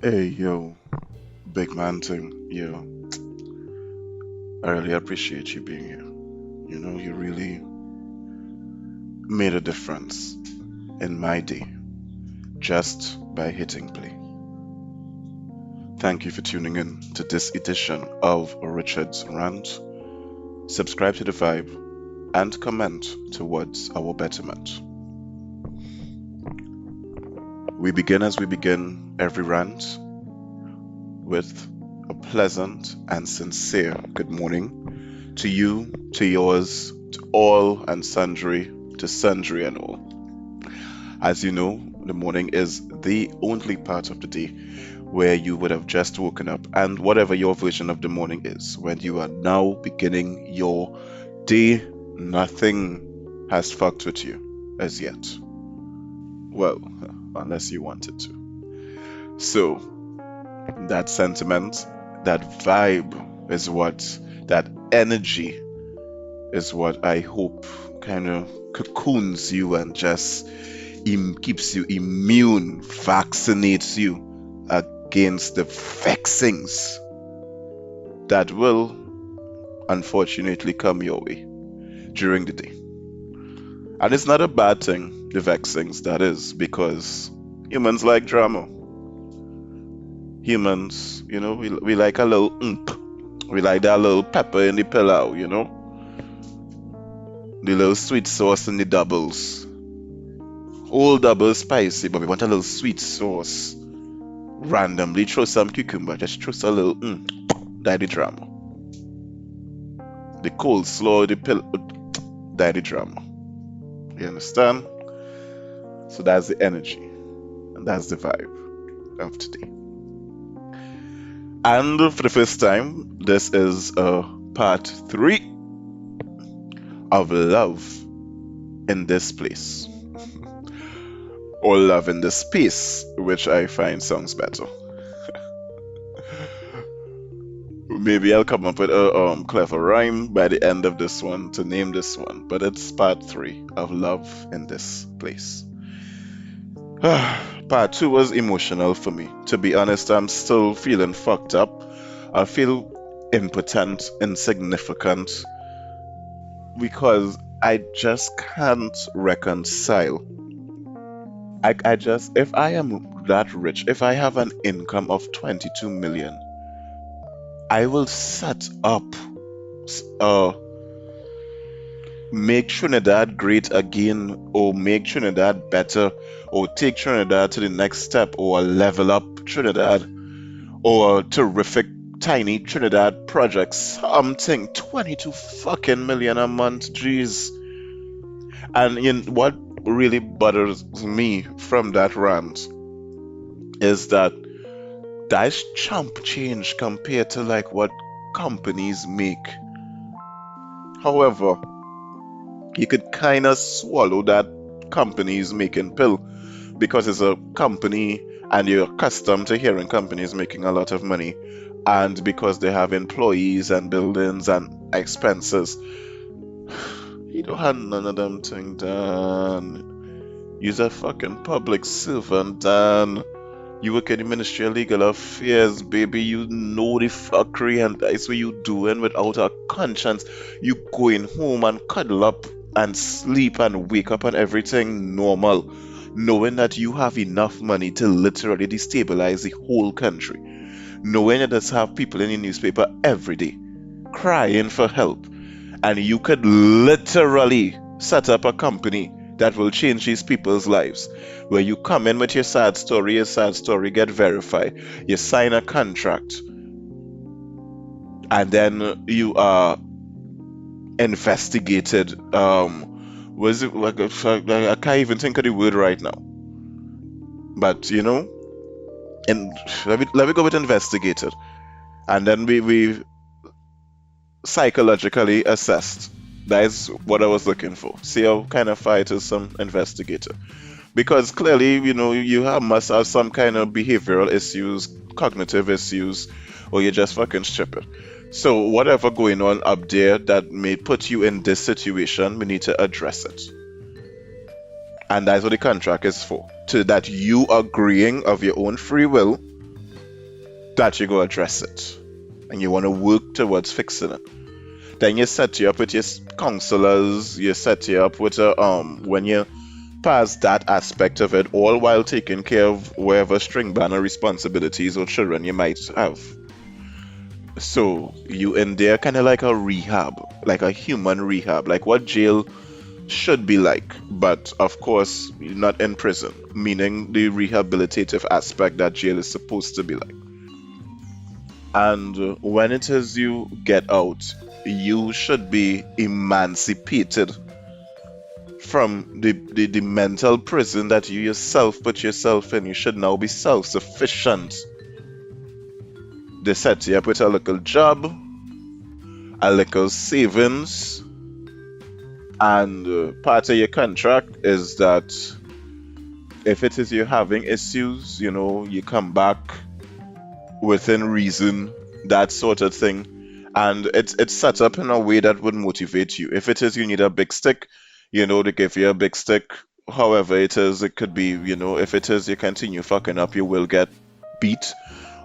Hey, yo, big man thing. Yo, I really appreciate you being here. You really made a difference in my day just by hitting play. Thank you for tuning in to this edition of Richard's Rant. Subscribe to the vibe and comment towards our betterment. We begin as we begin every rant with a pleasant and sincere good morning to you, to yours, to all and sundry and all. As you know, the morning is the only part of the day where you would have just woken up, and whatever your version of the morning is, when you are now beginning your day, nothing has fucked with you as yet. Well, unless you wanted to. So, that sentiment, that vibe is that energy is what I hope kind of cocoons you and just keeps you immune, vaccinates you against the vexings that will unfortunately come your way during the day. And it's not a bad thing, the vexings, that is, because humans like drama. Humans, we like a little oomph. We like that little pepper in the pillow, the little sweet sauce in the doubles. All double spicy, but we want a little sweet sauce. Randomly throw some cucumber, just throw a little die the drama. The coleslaw, the die the drama. You understand? So that's the energy, and that's the vibe of today. And for the first time, this is part 3 of love in this place. Or love in this space, which I find sounds better. Maybe I'll come up with a clever rhyme by the end of this one to name this one, but it's part 3 of love in this place. Part 2 was emotional for me. To be honest, I'm still feeling fucked up. I feel impotent, insignificant, because I just can't reconcile. If I am that rich, if I have an income of 22 million, I will set up, make Trinidad great again, or make Trinidad better, or take Trinidad to the next step, or level up Trinidad, or terrific tiny Trinidad projects, something 22 fucking million a month, jeez. And what really bothers me from that rant is that's chump change compared to like what companies make. However, you could kind of swallow that companies making pill because it's a company and you're accustomed to hearing companies making a lot of money, and because they have employees and buildings and expenses. You don't have none of them thing done. You're a fucking public servant, Dan. You work in the Ministry of Legal Affairs, baby. You know the fuckery and that's what you doing without a conscience. You going home and cuddle up and sleep and wake up and everything normal, knowing that you have enough money to literally destabilize the whole country, knowing that there's have people in the newspaper every day crying for help, and you could literally set up a company that will change these people's lives, where you come in with your sad story get verified, you sign a contract, and then you are investigated. Was it like I can't even think of the word right now, but and let me go with investigated, and then we psychologically assessed. That is what I was looking for. See how kind of fight is some investigator. Because clearly, must have some kind of behavioral issues, cognitive issues, or you're just fucking stupid. So whatever going on up there that may put you in this situation, we need to address it. And that's what the contract is for. To that you agreeing of your own free will that you go address it. And you want to work towards fixing it. Then you set you up with your counselors, you set you up with a when you pass that aspect of it, all while taking care of whatever string banner responsibilities or children you might have. So you in there kind of like a rehab, like a human rehab, like what jail should be like, but of course not in prison, meaning the rehabilitative aspect that jail is supposed to be like. And when it is you get out, you should be emancipated from the mental prison that you yourself put yourself in. You should now be self-sufficient. They set you up with a little job, a little savings, and part of your contract is that if it is you're having issues, you come back within reason, that sort of thing. And it's set up in a way that would motivate you. If it is you need a big stick, they give you a big stick. However it is, it could be, if it is you continue fucking up, you will get beat.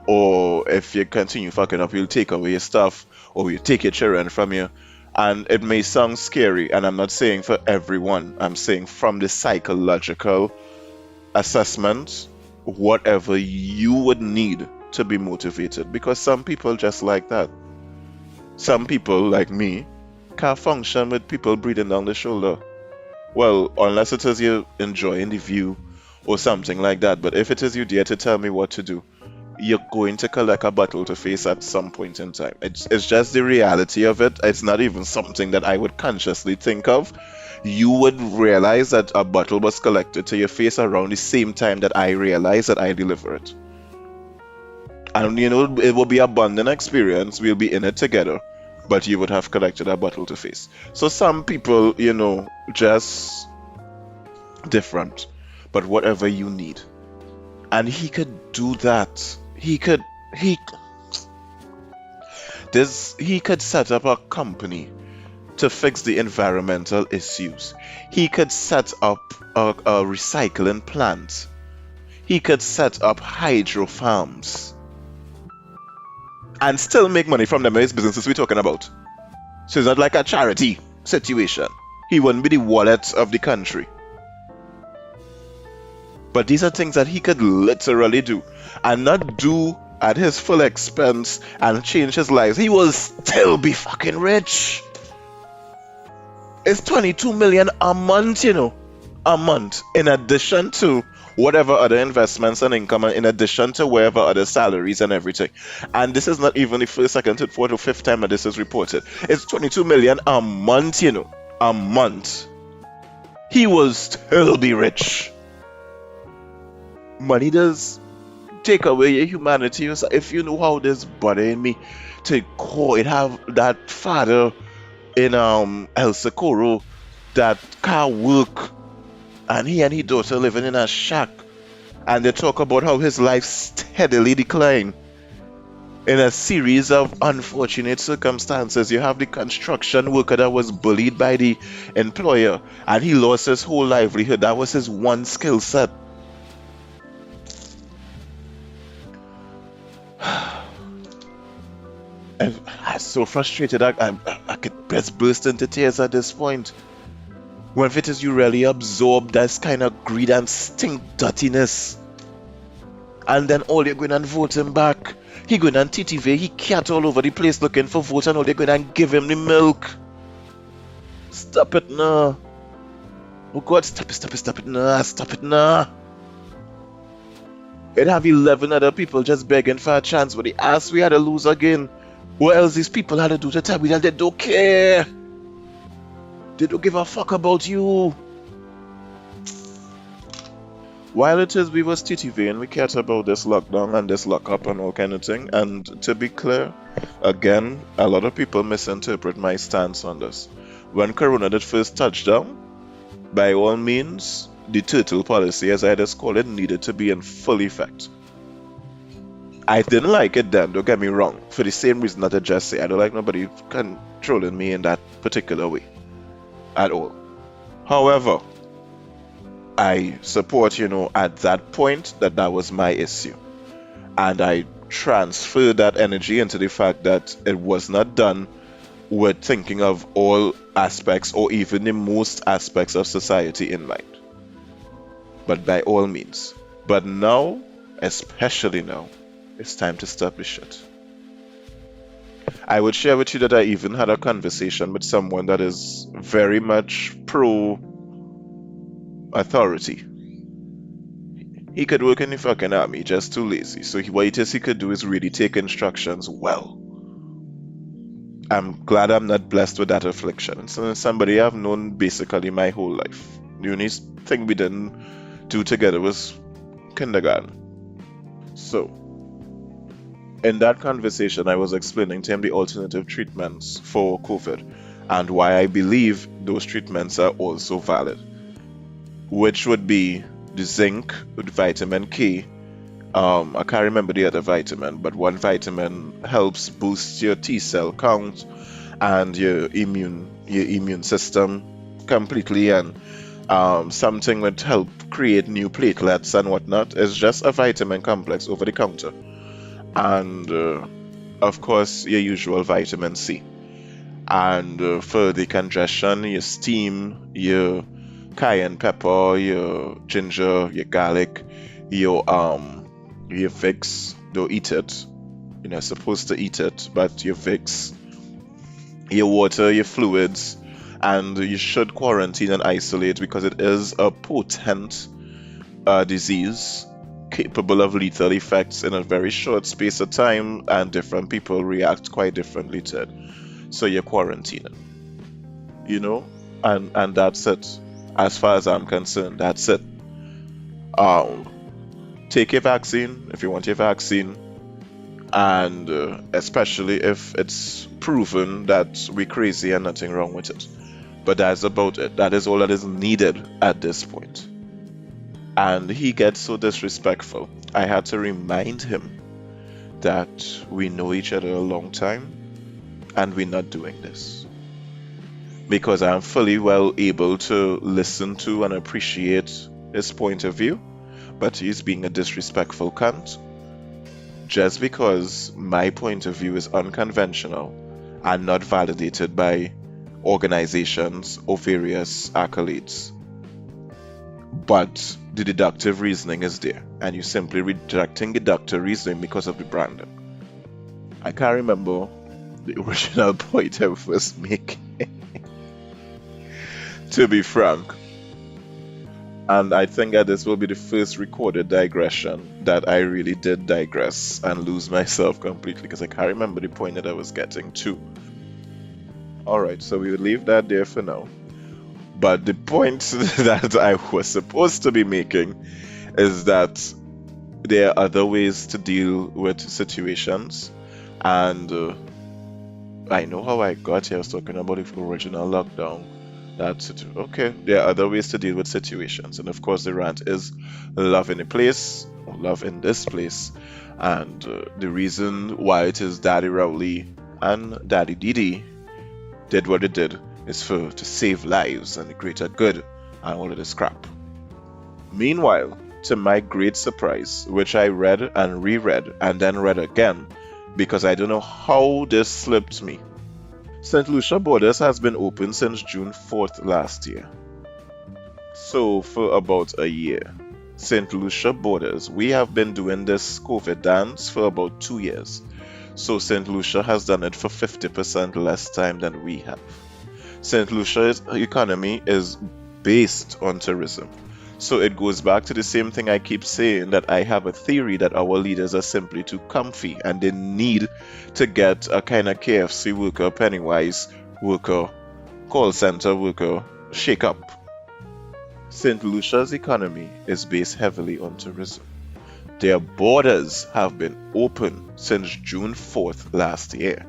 Or if you continue fucking up, you'll take away your stuff, or you take your children from you. And it may sound scary, and I'm not saying for everyone, I'm saying from the psychological assessment, whatever you would need to be motivated. Because some people just like that. Some people, like me, can't function with people breathing down the shoulder. Well, unless it is you enjoying the view or something like that. But if it is you dare to tell me what to do, you're going to collect a battle to face at some point in time. It's just the reality of it. It's not even something that I would consciously think of. You would realize that a battle was collected to your face around the same time that I realized that I deliver it. And it will be a bonding experience. We'll be in it together, but you would have collected a battle to face. So some people, just different, but whatever you need. And he could do that. He could set up a company to fix the environmental issues. He could set up a recycling plant. He could set up hydro farms and still make money from them businesses we're talking about. So it's not like a charity situation. He wouldn't be the wallet of the country. But these are things that he could literally do, and not do at his full expense and change his life. He will still be fucking rich. It's 22 million a month, a month, in addition to whatever other investments and income, and in addition to whatever other salaries and everything. And this is not even the first, second, third, fourth, or fifth time that this is reported. It's 22 million a month, a month. He will still be rich. Money does take away your humanity. If you know how this bothering me to call it, have that father in El Socorro that can't work, and he and his daughter living in a shack, and they talk about how his life steadily declined in a series of unfortunate circumstances. You have the construction worker that was bullied by the employer, and he lost his whole livelihood. That was his one skill set. I'm so frustrated. I could best burst into tears at this point. When it is you really absorb that kind of greed and stink dirtiness, and then all you're going and vote him back. He going and TTV, he cat all over the place looking for votes, and all they're going and give him the milk. Stop it now. Oh God, stop it now. Stop it now. It'd have 11 other people just begging for a chance, but the ass we had to lose again. What else these people had to do to tell me that they don't care? They don't give a fuck about you. While it is we was TTV and we cared about this lockdown and this lockup and all kind of thing, and to be clear, again, a lot of people misinterpret my stance on this. When Corona did first touch down, by all means, the turtle policy, as I just call it, needed to be in full effect. I didn't like it then, don't get me wrong, for the same reason that I just say. I don't like nobody controlling me in that particular way at all. However, I support, at that point that was my issue. And I transfer that energy into the fact that it was not done with thinking of all aspects or even the most aspects of society in mind. But by all means. But now, especially now, it's time to stop the shit. I would share with you that I even had a conversation with someone that is very much pro authority. He could work in the fucking army, just too lazy. So what it is he could do is really take instructions well. I'm glad I'm not blessed with that affliction. So somebody I've known basically my whole life. The only thing we didn't do together was kindergarten. So, in that conversation, I was explaining to him the alternative treatments for COVID and why I believe those treatments are also valid, which would be the zinc with vitamin K. I can't remember the other vitamin, but one vitamin helps boost your T cell count and your immune system completely, and something would help create new platelets and whatnot. It's just a vitamin complex over the counter, and of course your usual vitamin C. And for the congestion, your steam, your cayenne pepper, your ginger, your garlic, your Vicks. Don't eat it. You're not supposed to eat it, but your Vicks, your water, your fluids, and you should quarantine and isolate because it is a potent disease capable of lethal effects in a very short space of time, and different people react quite differently to it. So you're quarantining, and that's it. As far as I'm concerned, that's it. Take your vaccine if you want your vaccine, and especially if it's proven that we're crazy and nothing wrong with it. But that's about it. That is all that is needed at this point. And he gets so disrespectful. I had to remind him that we know each other a long time and we're not doing this. Because I'm fully well able to listen to and appreciate his point of view, but he's being a disrespectful cunt just because my point of view is unconventional and not validated by organizations or various accolades. But the deductive reasoning is there, and you're simply rejecting deductive reasoning because of the branding. I can't remember the original point I was making, to be frank. And I think that this will be the first recorded digression that I really did digress and lose myself completely, because I can't remember the point that I was getting to. Alright, so we will leave that there for now. But the point that I was supposed to be making is that there are other ways to deal with situations. And I know how I got here. I was talking about the original lockdown. That's it. Okay, there are other ways to deal with situations. And of course, the rant is love in a place, or love in this place. And the reason why it is Daddy Rowley and Daddy Didi did what it did is to save lives and the greater good and all of this crap. Meanwhile, to my great surprise, which I read and reread and then read again, because I don't know how this slipped me, St. Lucia borders has been open since June 4th last year. So for about a year, St. Lucia borders, we have been doing this COVID dance for about 2 years. So St. Lucia has done it for 50% less time than we have. St. Lucia's economy is based on tourism. So it goes back to the same thing I keep saying, that I have a theory that our leaders are simply too comfy and they need to get a kind of KFC worker, Pennywise worker, call center worker, shake up. St. Lucia's economy is based heavily on tourism. Their borders have been open since June 4th last year.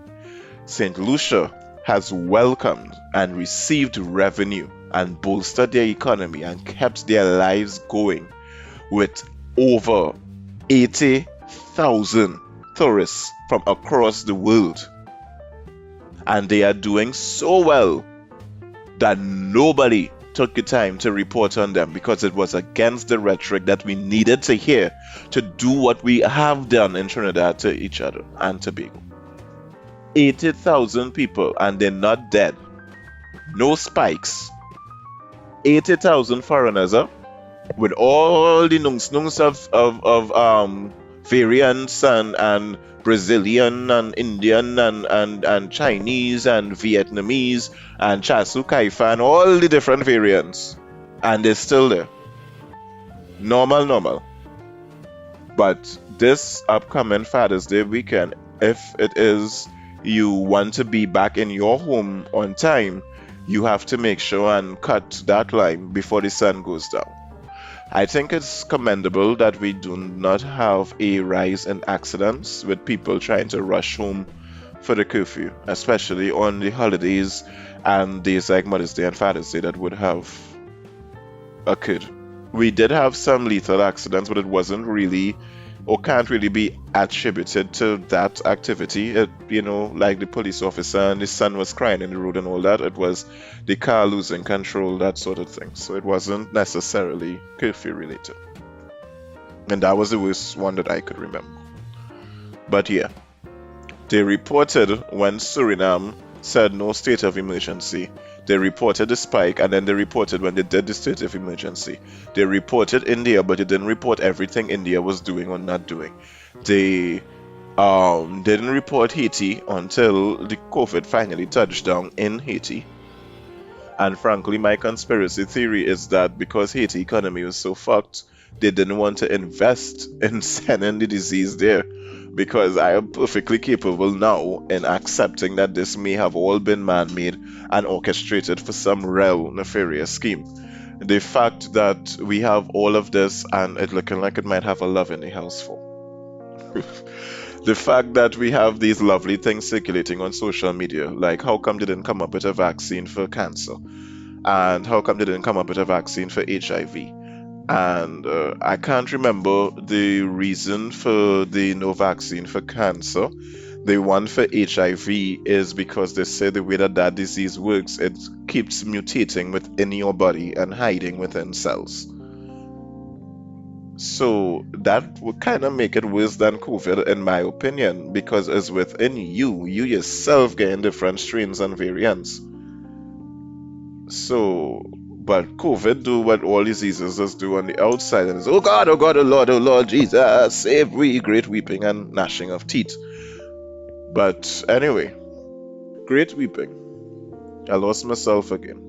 St. Lucia has welcomed and received revenue and bolstered their economy and kept their lives going with over 80,000 tourists from across the world. And they are doing so well that nobody took the time to report on them because it was against the rhetoric that we needed to hear to do what we have done in Trinidad to each other and Tobago. 80,000 people and they're not dead. No spikes. 80,000 foreigners, with all the nungs of variants and Brazilian and Indian and Chinese and Vietnamese and Chasu Kaifa and all the different variants. And they're still there. Normal. But this upcoming Father's Day weekend, if it is you want to be back in your home on time, you have to make sure and cut that line before the sun goes down. I think it's commendable that we do not have a rise in accidents with people trying to rush home for the curfew, especially on the holidays and days like Mother's Day and Father's Day that would have occurred. We did have some lethal accidents, but it wasn't really or can't really be attributed to that activity. Like the police officer and the son was crying in the road and all that. It was the car losing control, that sort of thing. So it wasn't necessarily curfew related. And that was the worst one that I could remember. But yeah, they reported when Suriname said no state of emergency. They reported the spike, and then they reported when they did the state of emergency. They reported India, but they didn't report everything India was doing or not doing. They didn't report Haiti until the COVID finally touched down in Haiti. And frankly, my conspiracy theory is that because Haiti economy was so fucked, they didn't want to invest in sending the disease there. Because I am perfectly capable now in accepting that this may have all been man-made and orchestrated for some real nefarious scheme. The fact that we have all of this and it looking like it might have a love in the house for. The fact that we have these lovely things circulating on social media, like how come they didn't come up with a vaccine for cancer? And how come they didn't come up with a vaccine for HIV? And I can't remember the reason for the no vaccine for cancer. The one for HIV is because they say the way that disease works, it keeps mutating within your body and hiding within cells. So that would kind of make it worse than COVID, in my opinion, because it's within you yourself getting different strains and variants. So, but COVID do what all diseases just do on the outside, and it's, oh God, oh Lord Jesus, save we, great weeping and gnashing of teeth. But anyway, great weeping. I lost myself again.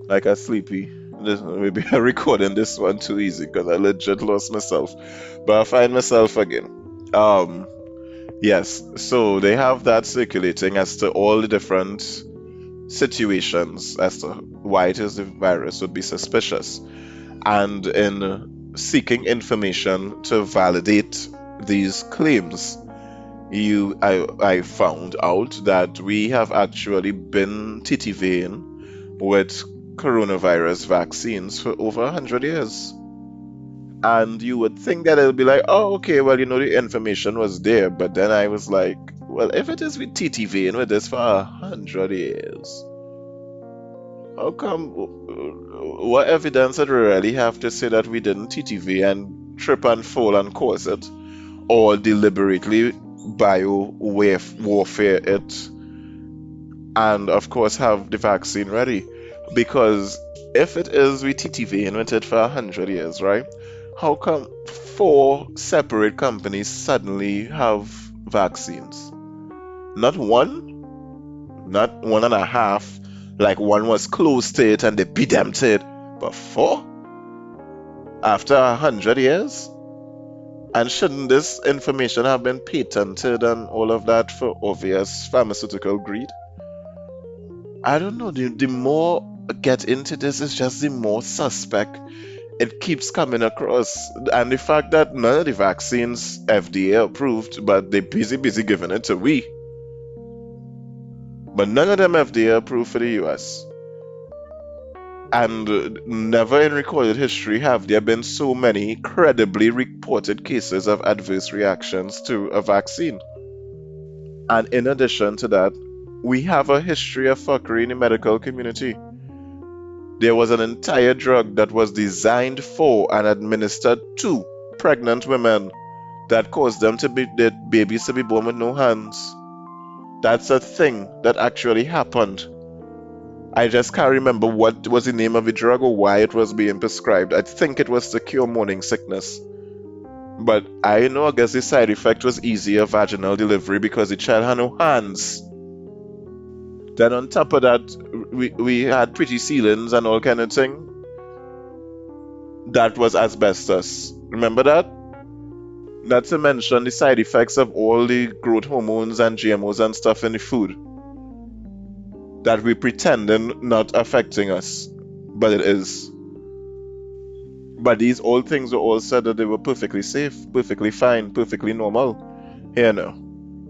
Like a sleepy. Maybe I'm recording this one too easy because I legit lost myself. But I find myself again. Yes, so they have that circulating as to all the different situations as to why it is the virus would be suspicious. And in seeking information to validate these claims, I found out that we have actually been TTVing with coronavirus vaccines for over 100 years. And you would think that it'll be like, oh, okay, well, the information was there. But then I was like, well, if it is with TTVing with this for 100 years, how come, what evidence would we really have to say that we didn't TTV and trip and fall and cause it? Or deliberately warfare it, and of course have the vaccine ready? Because if it is we TTVing with it for 100 years, right? How come 4 separate companies suddenly have vaccines? Not one, not 1.5, like one was close to it and they beat them to it, but 4? After 100 years? And shouldn't this information have been patented and all of that for obvious pharmaceutical greed? I don't know, the more I get into this, it's just the more suspect it keeps coming across. And the fact that none of the vaccines FDA approved, but they busy giving it to we. But none of them FDA approved for the US. And never in recorded history have there been so many credibly reported cases of adverse reactions to a vaccine. And in addition to that, we have a history of fuckery in the medical community. There was an entire drug that was designed for and administered to pregnant women that caused them to be their babies to be born with no hands. That's a thing that actually happened. I just can't remember what was the name of the drug or why it was being prescribed. I think it was to cure morning sickness. But I know, I guess the side effect was easier vaginal delivery because the child had no hands. Then on top of that, we had pretty ceilings and all kind of thing. That was asbestos. Remember that? Not to mention the side effects of all the growth hormones and GMOs and stuff in the food that we pretending not affecting us, but it is. But these old things were all said that they were perfectly safe, perfectly fine, perfectly normal. Here now,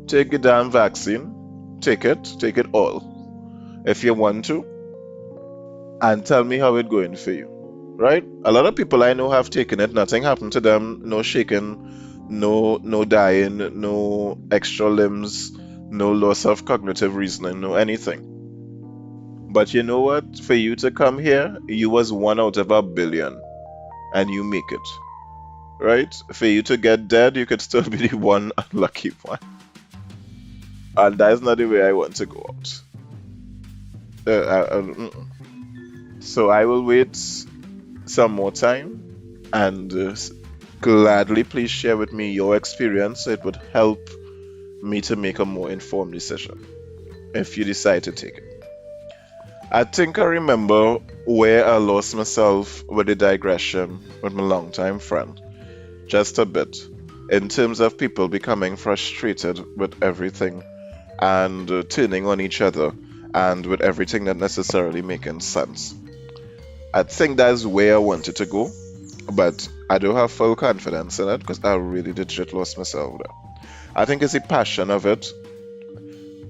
take the damn vaccine, take it all, if you want to, and tell me how it's going for you, right? A lot of people I know have taken it, nothing happened to them, no shaking, no dying, no extra limbs, no loss of cognitive reasoning, no anything. But you know what? For you to come here, you was 1 out of a billion, and you make it, right? For you to get dead, you could still be the one unlucky one. And that's not the way I want to go out. So I will wait some more time and gladly please share with me your experience. It would help me to make a more informed decision if you decide to take it. I think I remember where I lost myself with the digression with my longtime friend. Just a bit. In terms of people becoming frustrated with everything and turning on each other and with everything not necessarily making sense. I think that's where I wanted to go, but I don't have full confidence in it because I really legit lost myself there. I think it's the passion of it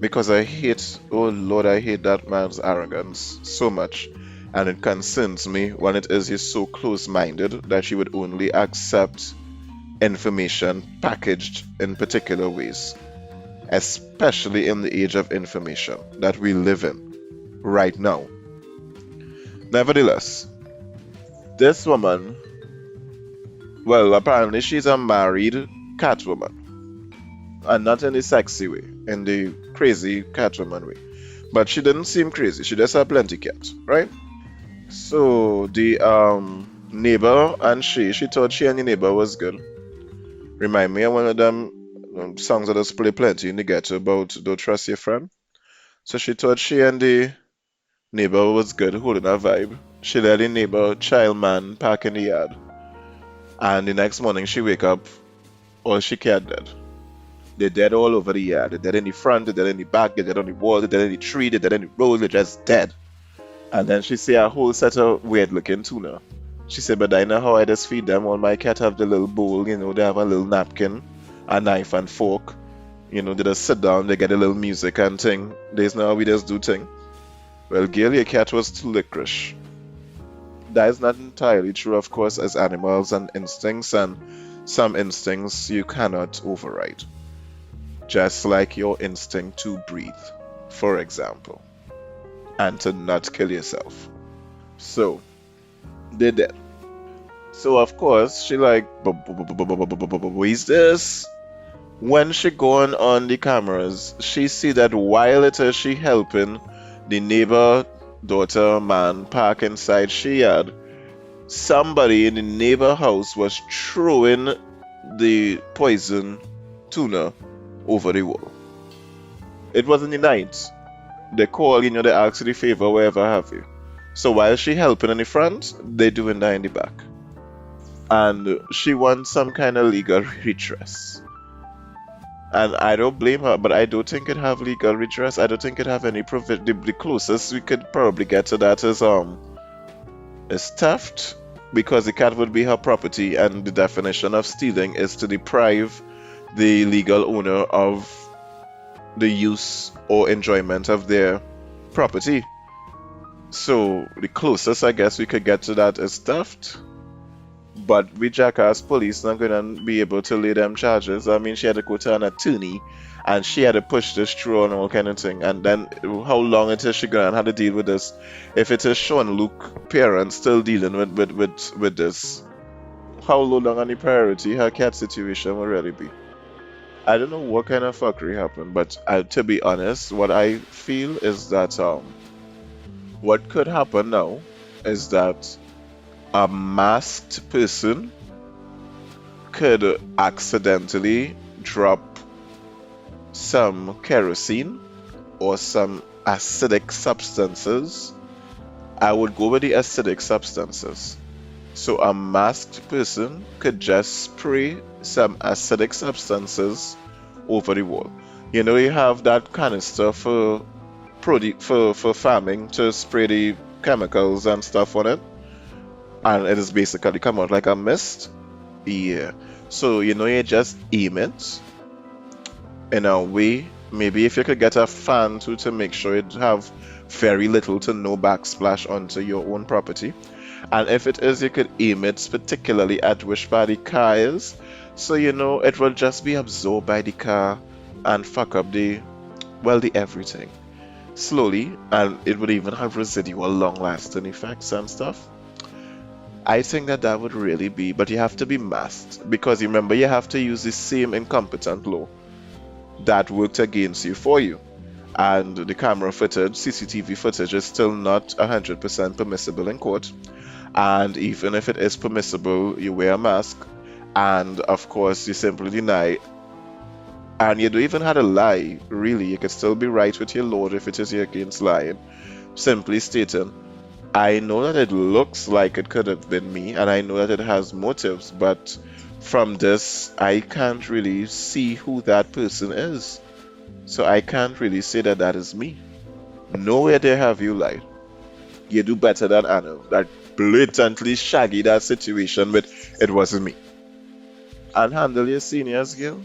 because I hate, oh Lord, I hate that man's arrogance so much, and it concerns me when it is he's so close-minded that he would only accept information packaged in particular ways, especially in the age of information that we live in right now. Nevertheless, this woman, well, apparently she's a married Catwoman. And not in the sexy way, in the crazy Catwoman way. But she didn't seem crazy, she just had plenty cats, right? So the neighbor and she thought she and the neighbor was good. Remind me of one of them songs that just play plenty in the ghetto about don't trust your friend. So she thought she and the neighbor was good, holding a vibe. She let the neighbor child man park in the yard. And the next morning she wake up, all she cat dead. They're dead all over the yard. They're dead in the front, they're dead in the back, they're dead on the wall, they're dead in the tree, they're dead in the road, they're just dead. And then she see a whole set of weird looking tuna. She said, but I know how I just feed them. All my cat have the little bowl, you know, they have a little napkin, a knife and fork. You know, they just sit down, they get a little music and thing. There's no how we just do thing. Well, girl, your cat was too licorice. That is not entirely true, of course, as animals and instincts, and some instincts you cannot override. Just like your instinct to breathe, for example, and to not kill yourself. So, they did. So of course, she like, what is this? When she going on the cameras, she see that while it is she helping the neighbor daughter man park inside she yard, somebody in the neighbor house was throwing the poison tuna over the wall. It was in the night. They call, you know, they ask you the favor, wherever have you. So while she helping in the front, they doing that in the back. And she wants some kind of legal redress. And I don't blame her, but I don't think it have legal redress. I don't think it have any profit. The closest we could probably get to that is theft, because the cat would be her property, and the definition of stealing is to deprive the legal owner of the use or enjoyment of their property. So the closest I guess we could get to that is theft. But we jackass police not gonna be able to lay them charges. I mean, she had to go to an attorney, and she had to push this through and all kind of thing. And then how long until she gonna have to deal with this? If it is Sean Luke parents still dealing with this, how long on the priority her cat situation will really be? I don't know what kind of fuckery happened, but to be honest, what I feel is that what could happen now is that a masked person could accidentally drop some kerosene or some acidic substances. I would go with the acidic substances. So a masked person could just spray some acidic substances over the wall. You know, you have that canister for for farming to spray the chemicals and stuff on it, and it is basically come out like a mist. Yeah. So you know, you just aim it in a way. Maybe if you could get a fan to make sure it have very little to no backsplash onto your own property. And if it is, you could aim it particularly at which part the car is. So you know it will just be absorbed by the car and fuck up the everything slowly, and it would even have residual long lasting effects and stuff. I think that that would really be, but you have to be masked because remember you have to use the same incompetent law that worked against you for you. And the camera footage, CCTV footage, is still not 100% permissible in court. And even if it is permissible, you wear a mask, and of course, you simply deny. And you don't even have to lie, really. You could still be right with your lord if it is you against lying. Simply stating, I know that it looks like it could have been me, and I know that it has motives, but from this, I can't really see who that person is. So I can't really say that that is me. Nowhere there have you lied. You do better than Anna, that blatantly shaggy that situation with it wasn't me. And handle your seniors, girl.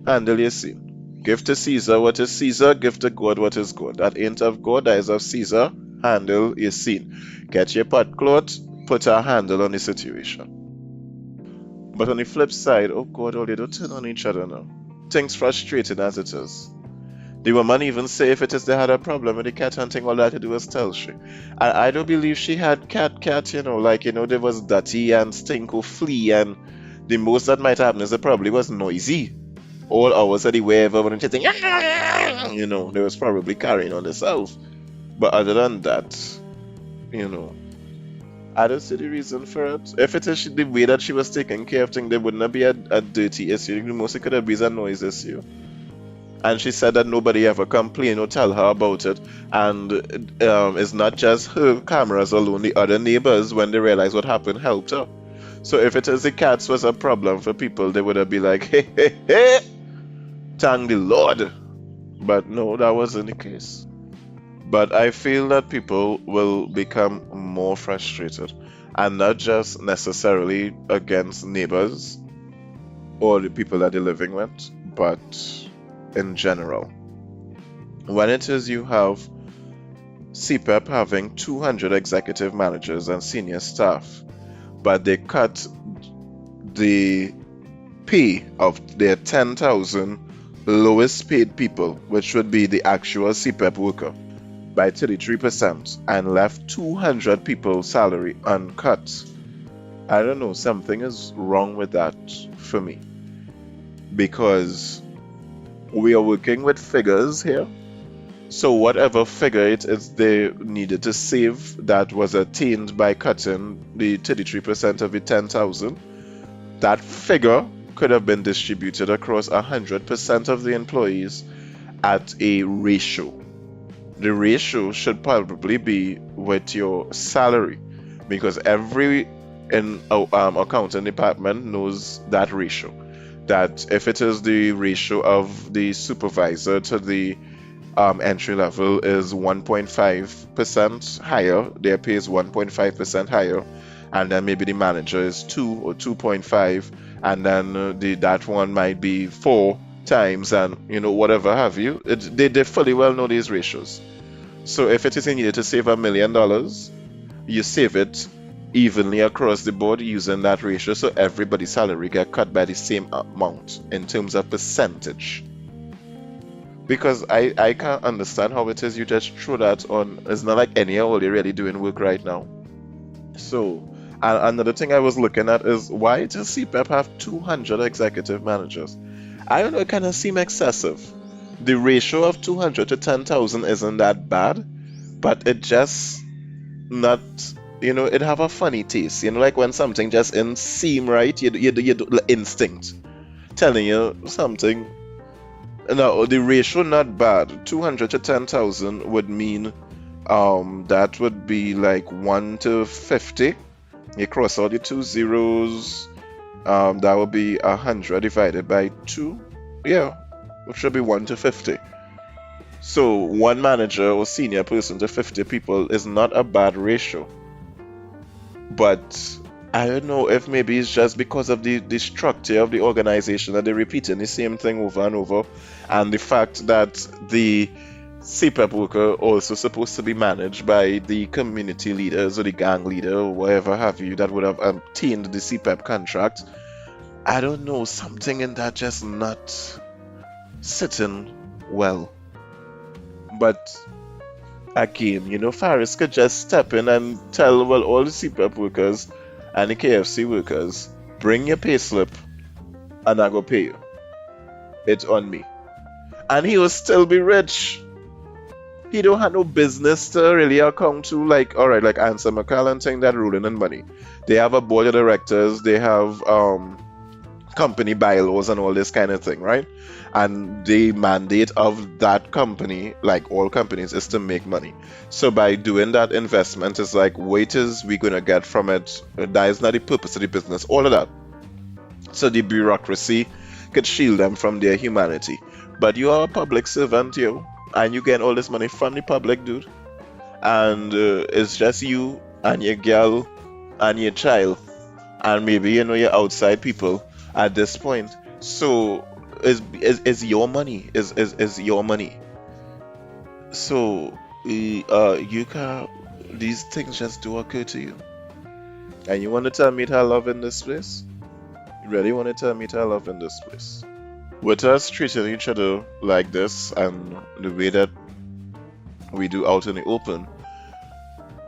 Handle your scene. Give to Caesar what is Caesar, give to God what is God. That ain't of God, that is of Caesar. Handle your scene. Get your pot cloth, put a handle on the situation. But on the flip side, oh God, oh, they don't turn on each other now. Things frustrating as it is. The woman even say if it is they had a problem with the cat hunting, all that to do was tell she. And I don't believe she had cat, you know, like, you know, there was dirty and stink or flea, and the most that might happen is it probably was noisy. All hours of the wherever when it's saying, you know, they was probably carrying on themselves. But other than that, you know, I don't see the reason for it. If it is the way that she was taking care of things, there would not be a dirty issue. The most it could have been a noise issue. And she said that nobody ever complained or tell her about it. And it's not just her cameras alone. The other neighbors, when they realized what happened, helped her. So if it is the cats was a problem for people, they would have been like, hey, hey, hey, thank the Lord. But no, that wasn't the case. But I feel that people will become more frustrated, and not just necessarily against neighbors or the people that they're living with, but in general. When it is you have CPAP having 200 executive managers and senior staff, but they cut the pay of their 10,000 lowest paid people, which would be the actual CPAP worker, by 33% and left 200 people's salary uncut. I don't know, something is wrong with that for me. Because we are working with figures here. So whatever figure it is they needed to save that was attained by cutting the 33% of the 10,000, that figure could have been distributed across 100% of the employees at a ratio. The ratio should probably be with your salary, because every accounting department knows that ratio. That if it is the ratio of the supervisor to the entry level is 1.5% higher, their pay is 1.5% higher, and then maybe the manager is 2 or 2.5, and then that one might be 4 times, and you know, whatever have you. They fully well know these ratios. So if it is needed to save $1 million, you save it evenly across the board using that ratio, so everybody's salary get cut by the same amount in terms of percentage. Because I can't understand how it is you just throw that on. It's not like any of you really doing work right now. So, and another thing I was looking at is why does CPAP have 200 executive managers? I don't know, it kind of seem excessive. The ratio of 200 to 10,000 isn't that bad, but it just not, it have a funny taste. Like when something just didn't seem right, you do instinct telling you something. No, the ratio not bad. 200 to 10,000 would mean that would be like 1 to 50. You cross all the two zeros, that would be 100 divided by 2. Yeah, it should be 1 to 50. So one manager or senior person to 50 people is not a bad ratio. But I don't know if maybe it's just because of the structure of the organization that they're repeating the same thing over and over, and the fact that the CPAP worker also supposed to be managed by the community leaders or the gang leader or whatever have you that would have obtained the CPAP contract. I don't know, something in that just not sitting well. But again, Faris could just step in and tell, well, all the CPAP workers and the KFC workers, bring your pay slip and I go pay you. It's on me. And he will still be rich. He don't have no business to really account to, like, alright, like Answer McCallum thing that ruling in money. They have a board of directors, they have company bylaws and all this kind of thing, right? And the mandate of that company, like all companies, is to make money. So by doing that investment, it's like, what is we gonna get from it? That is not the purpose of the business, all of that. So the bureaucracy could shield them from their humanity. But you are a public servant, and you get all this money from the public, dude. And it's just you and your girl and your child, and maybe your outside people at this point. So is your money, is your money. So you can, these things just do occur to you, and you want to tell me to love in this place? You really want to tell me to love in this place? With us treating each other like this and the way that we do out in the open,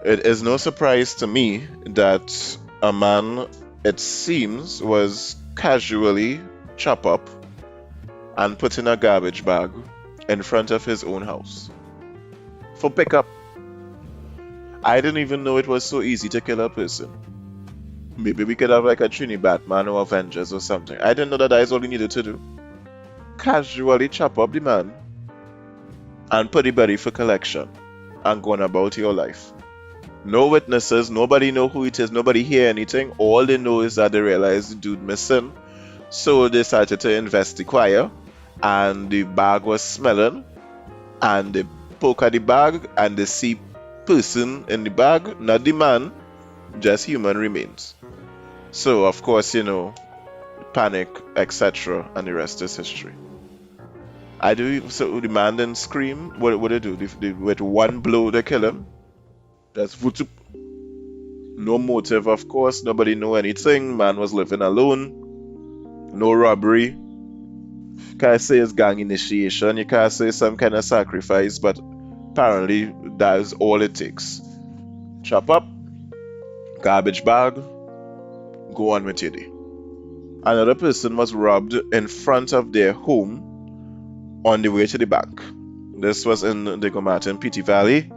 it is no surprise to me that a man, it seems, was casually chopped up and put in a garbage bag in front of his own house for pickup. I didn't even know it was so easy to kill a person. Maybe we could have like a Trini Batman or Avengers or something. I didn't know that is all you needed to do. Casually chop up the man and put the body for collection and go on about your life. No witnesses, nobody know who it is, nobody hear anything. All they know is that they realize the dude missing. So they started to inquire, and the bag was smelling, and they poke at the bag and they see person in the bag, not the man, just human remains. So of course, panic, etc., and the rest is history. So the man didn't scream. What they do? With one blow they kill him. That's vutup. No motive, of course. Nobody know anything. Man was living alone. No robbery. You can't say it's gang initiation. You can't say some kind of sacrifice, but apparently that is all it takes. Chop up, garbage bag, go on with your day. Another person was robbed in front of their home on the way to the bank. This was in the Gomartin PT Valley.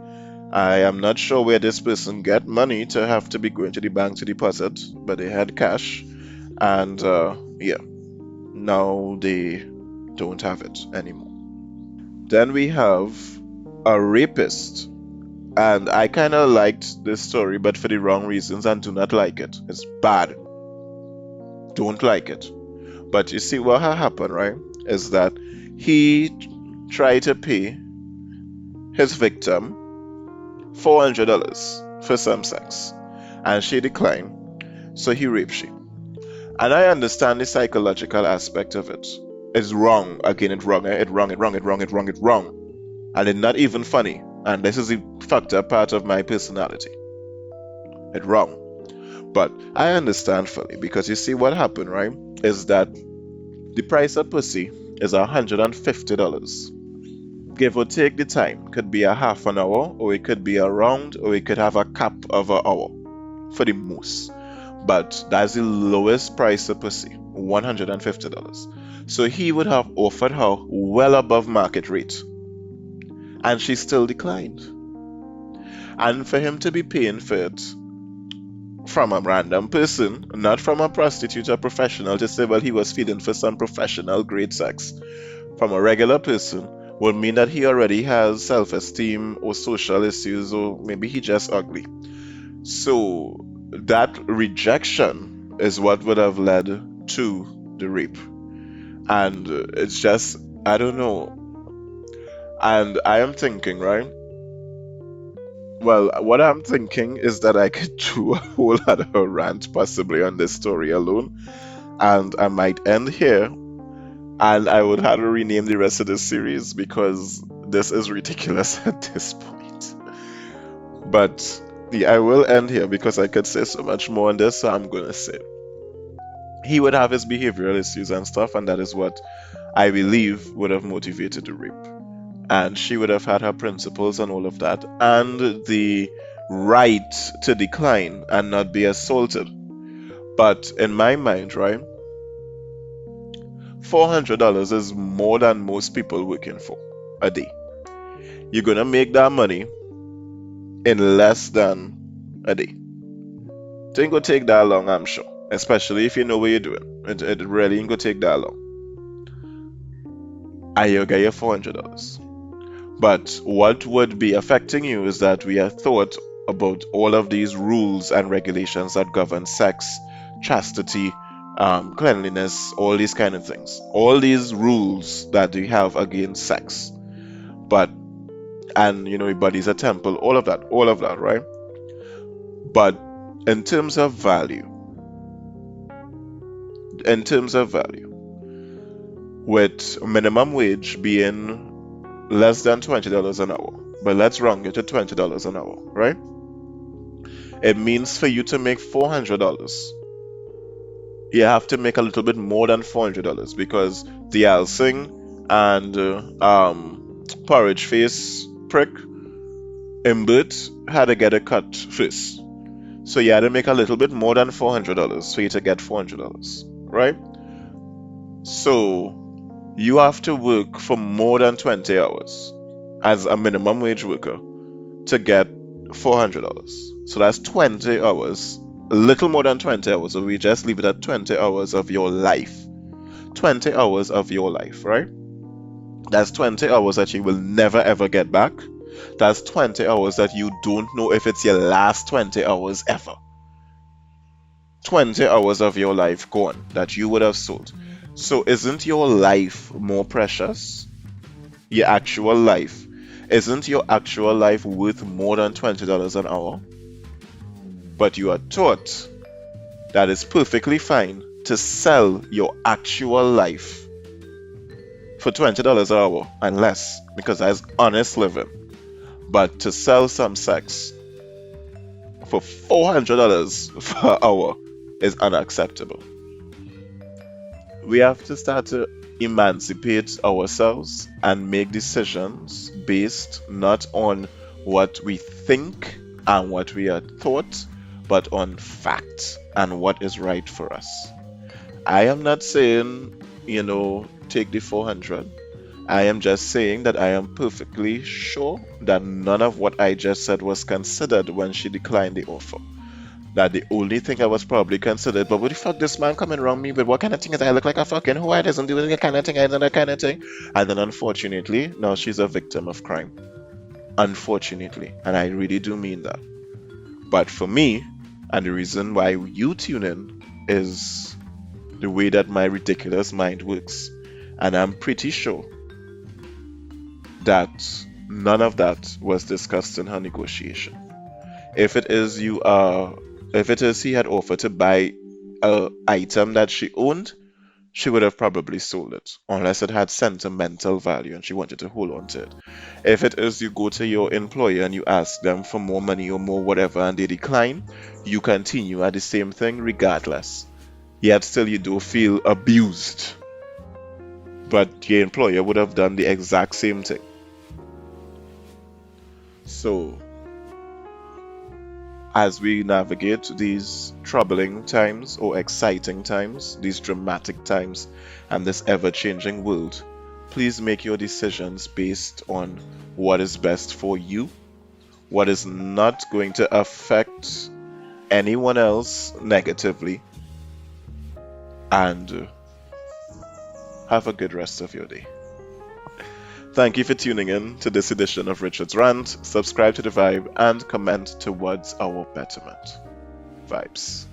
I am not sure where this person get money to have to be going to the bank to deposit, but they had cash, and now they don't have it anymore. Then we have a rapist, and I kind of liked this story, but for the wrong reasons, and do not like it. It's bad. Don't like it. But you see what happened, right? Is that he tried to pay his victim $400 for some sex, and she declined, so he raped she. And I understand the psychological aspect of it. It's wrong. Again, it's wrong. It's wrong. And it's not even funny. And this is the fucked up part of my personality. It's wrong. But I understand fully because you see what happened, right? Is that the price of pussy is $150. Give or take the time. Could be a half an hour, or it could be a round, or it could have a cap of an hour for the most. But that's the lowest price of pussy, $150. So he would have offered her well above market rate, and she still declined. And for him to be paying for it from a random person, not from a prostitute or professional, to say, well, he was feeling for some professional grade sex from a regular person, would mean that he already has self esteem or social issues, or maybe he just ugly. So that rejection is what would have led to the rape. And it's just, I don't know. And I am thinking, right? Well, what I'm thinking is that I could do a whole other rant possibly on this story alone, and I might end here, and I would have to rename the rest of this series because this is ridiculous at this point. But yeah, I will end here because I could say so much more on this, so I'm gonna say he would have his behavioral issues and stuff, and that is what I believe would have motivated the rape. And she would have had her principles and all of that, and the right to decline and not be assaulted. But in my mind, right, $400 is more than most people working for a day. You're gonna make that money in less than a day. It ain't gonna take that long, I'm sure. Especially if you know what you're doing. It really ain't gonna take that long. And you'll get your $400. But what would be affecting you is that we have thought about all of these rules and regulations that govern sex, chastity, cleanliness, all these kind of things. All these rules that we have against sex. But, and your body's a temple, all of that, right? But in terms of value, with minimum wage being less than $20 an hour, but let's round it to $20 an hour, right? It means for you to make $400, you have to make a little bit more than $400 because the Alsing and porridge face prick Imbert had to get a cut first. So you had to make a little bit more than $400 for you to get $400, right? So you have to work for more than 20 hours as a minimum wage worker to get $400. So that's 20 hours, a little more than 20 hours. So we just leave it at 20 hours of your life. 20 hours of your life, right? That's 20 hours that you will never ever get back. That's 20 hours that you don't know if it's your last 20 hours ever. 20 hours of your life gone that you would have sold. So isn't your life more precious? Your actual life. Isn't your actual life worth more than $20 an hour? But you are taught that it's perfectly fine to sell your actual life for $20 an hour and less because that's honest living. But to sell some sex for $400 per hour is unacceptable. We have to start to emancipate ourselves and make decisions based not on what we think and what we are taught, but on fact and what is right for us. I am not saying, take the 400. I am just saying that I am perfectly sure that none of what I just said was considered when she declined the offer. That the only thing I was probably considered, but what the fuck this man coming around me with what kind of thing is I look like a fucking who I doesn't do that kind of thing, I do that kind of thing. And then unfortunately, now she's a victim of crime. Unfortunately. And I really do mean that. But for me, and the reason why you tune in is the way that my ridiculous mind works. And I'm pretty sure that none of that was discussed in her negotiation. If it is he had offered to buy an item that she owned, she would have probably sold it, unless it had sentimental value and she wanted to hold on to it. If it is you go to your employer and you ask them for more money or more whatever and they decline, you continue at the same thing regardless. Yet still you do feel abused. But your employer would have done the exact same thing. So, as we navigate these troubling times or exciting times, these dramatic times, and this ever changing world, please make your decisions based on what is best for you, what is not going to affect anyone else negatively, and have a good rest of your day. Thank you for tuning in to this edition of Richard's Rant. Subscribe to the vibe and comment towards our betterment. Vibes.